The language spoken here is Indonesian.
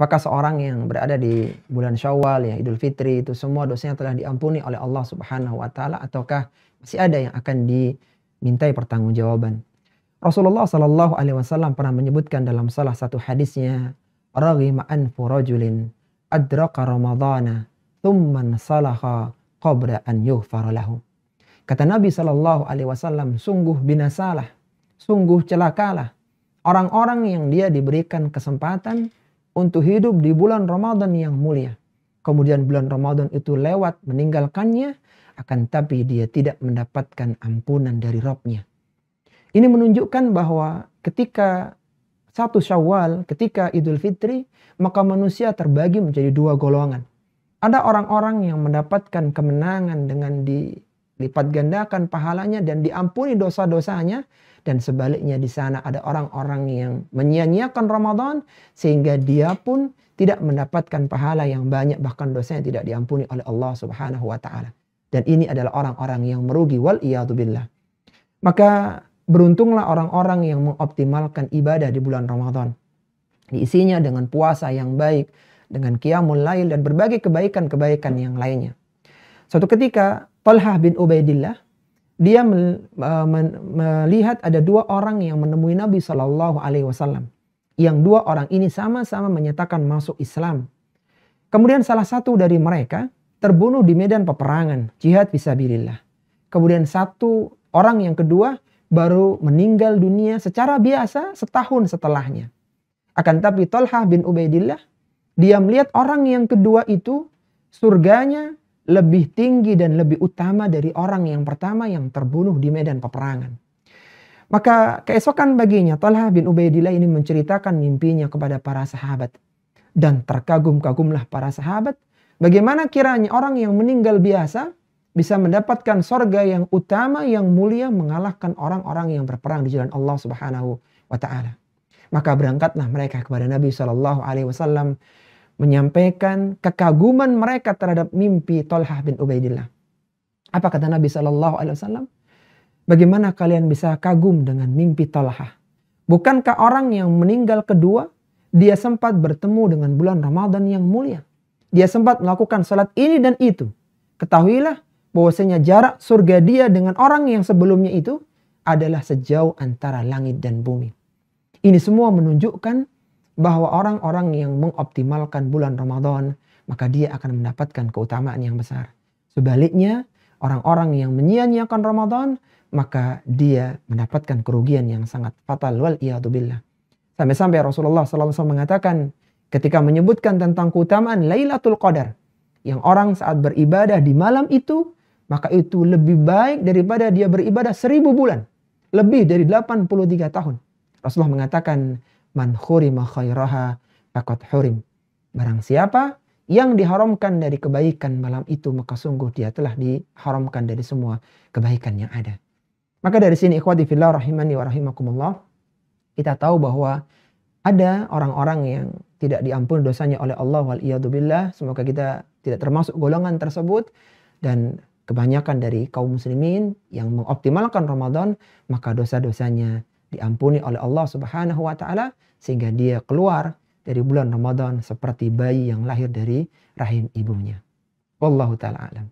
Apakah seorang yang berada di bulan Syawal, ya Idul Fitri, itu semua dosanya telah diampuni oleh Allah Subhanahu wa taala, ataukah masih ada yang akan dimintai pertanggungjawaban? Rasulullah Shallallahu alaihi wasallam pernah menyebutkan dalam salah satu hadisnya, "Raghima anfu rajulin adraka ramadhana thumman salaha qabla an yughfar lahu." Kata Nabi Shallallahu alaihi wasallam, sungguh binasalah, sungguh celakalah orang-orang yang dia diberikan kesempatan untuk hidup di bulan Ramadan yang mulia. Kemudian bulan Ramadan itu lewat meninggalkannya, akan tapi dia tidak mendapatkan ampunan dari Rabb-Nya. Ini menunjukkan bahwa ketika satu Syawal, ketika Idul Fitri, maka manusia terbagi menjadi dua golongan. Ada orang-orang yang mendapatkan kemenangan dengan dilipat gandakan pahalanya dan diampuni dosa-dosanya. Dan sebaliknya di sana ada orang-orang yang menyia-nyiakan Ramadan sehingga dia pun tidak mendapatkan pahala yang banyak, bahkan dosanya tidak diampuni oleh Allah Subhanahu wa taala. Dan ini adalah orang-orang yang merugi, wal iyadu billah. Maka beruntunglah orang-orang yang mengoptimalkan ibadah di bulan Ramadan. Diisinya dengan puasa yang baik, dengan qiyamul lail dan berbagai kebaikan-kebaikan yang lainnya. Suatu ketika Talhah bin Ubaidillah, dia melihat ada dua orang yang menemui Nabi Shallallahu alaihi wasallam. Yang dua orang ini sama-sama menyatakan masuk Islam. Kemudian salah satu dari mereka terbunuh di medan peperangan, jihad fisabilillah. Kemudian satu orang yang kedua baru meninggal dunia secara biasa setahun setelahnya. Akan tapi Talhah bin Ubaidillah, dia melihat orang yang kedua itu surganya lebih tinggi dan lebih utama dari orang yang pertama yang terbunuh di medan peperangan. Maka keesokan baginya Talhah bin Ubaidillah ini menceritakan mimpinya kepada para sahabat. Dan terkagum-kagumlah para sahabat, bagaimana kiranya orang yang meninggal biasa bisa mendapatkan sorga yang utama, yang mulia, mengalahkan orang-orang yang berperang di jalan Allah Subhanahu wa taala. Maka berangkatlah mereka kepada Nabi Shallallahu alaihi wasallam menyampaikan kekaguman mereka terhadap mimpi Talhah bin Ubaidillah. Apa kata Nabi Shallallahu alaihi wasallam? Bagaimana kalian bisa kagum dengan mimpi Talhah? Bukankah orang yang meninggal kedua, dia sempat bertemu dengan bulan Ramadan yang mulia. Dia sempat melakukan salat ini dan itu. Ketahuilah bahwasanya jarak surga dia dengan orang yang sebelumnya itu adalah sejauh antara langit dan bumi. Ini semua menunjukkan bahwa orang-orang yang mengoptimalkan bulan Ramadan, maka dia akan mendapatkan keutamaan yang besar. Sebaliknya, orang-orang yang menyia-nyiakan Ramadan, maka dia mendapatkan kerugian yang sangat fatal, wal iyadu billah. Sampai-sampai Rasulullah SAW mengatakan ketika menyebutkan tentang keutamaan Lailatul Qadar, yang orang saat beribadah di malam itu, maka itu lebih baik daripada dia beribadah 1000 bulan. Lebih dari 83 tahun. Rasulullah mengatakan, "Man khurima khairaha faqad hurim." Barang siapa yang diharamkan dari kebaikan malam itu, maka sungguh dia telah diharamkan dari semua kebaikan yang ada. Maka dari sini ikhwati fillah rahimani wa rahimakumullah, kita tahu bahwa ada orang-orang yang tidak diampuni dosanya oleh Allah, wal iyadu billah. Semoga kita tidak termasuk golongan tersebut. Dan kebanyakan dari kaum muslimin yang mengoptimalkan Ramadan, maka dosa-dosanya diampuni oleh Allah Subhanahu wa taala sehingga dia keluar dari bulan Ramadan seperti bayi yang lahir dari rahim ibunya. Wallahu taala alam.